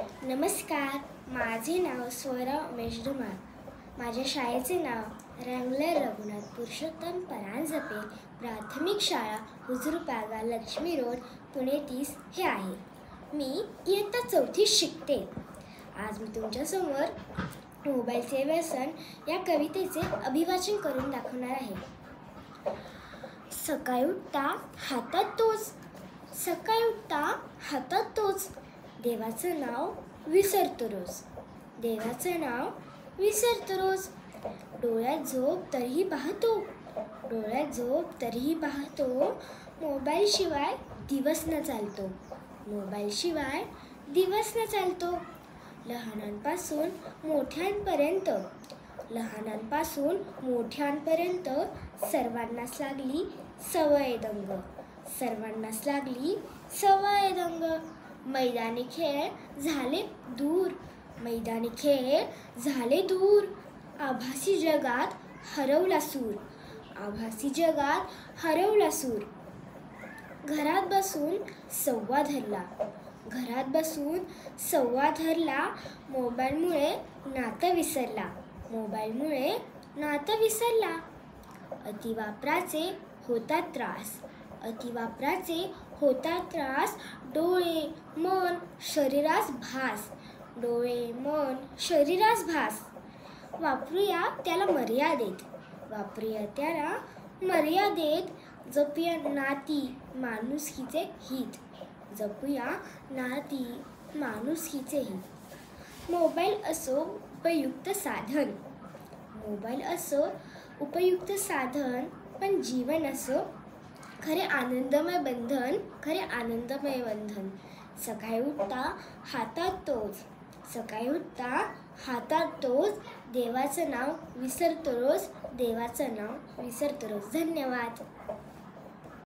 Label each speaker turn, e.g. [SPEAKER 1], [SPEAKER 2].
[SPEAKER 1] नमस्कार, माझे नाव स्वरा उमेश धुमाळ. माझ्या शाळेचे नाव रंगले रघुनाथ पुरुषोत्तम परांजपे प्राथमिक शाळा हुजूरपागा लक्ष्मी रोड पुणे 30 हे आहे. मी इयत्ता 4थीत शिकते. आज मी तुमच्यासमोर मोबाईलचे व्यसन या कवितेचे अभिवाचन करून दाखवणार आहे. सकाळी उठता हातात तोच, सकाळी उठता हातात तोच, देवाचं नाव विसरतो रोज, देवाचं नाव विसरतो रोज. डोळ्यात झोप तरीही पाहतो, डोळ्यात झोप तरीही पाहतो, मोबाईलशिवाय दिवस न चालतो, मोबाईलशिवाय दिवस न चालतो. लहानांपासून मोठ्यांपर्यंत, लहानांपासून मोठ्यांपर्यंत सर्वांनाच लागली सवय दंग, सर्वांनाच लागली सवय दंग. मैदानी खेळ झाले दूर, मैदानी खेळ झाले दूर, आभासी जगात हरवला सूर, आभासी जगात हरवला सूर. घरात बसून संवाद हरला, घरात बसून संवाद हरला, मोबाईलमुळे नातं विसरला, मोबाईलमुळे नातं विसरला. अतिवापराचे होतात त्रास, अतिवापराचे होतात त्रास, डोळे मन शरीरास भास, डोळे मन शरीरास भास. वापरूया त्याला मर्यादेत, वापरूया त्याला मर्यादेत, जपूया नाती माणुसकीचे हित, जपूया नाती माणुसकीचे हित. मोबाईल असो उपयुक्त साधन, मोबाईल असो उपयुक्त साधन, पण जीवन असो खरे आनंदमय बंधन, खरे आनंदमय बंधन. सकाळी उठता हातात तोच, सकाळी उठता हातात तोच, देवाचं नाव विसरतो रोज, देवाचं नाव विसरतो रोज. धन्यवाद.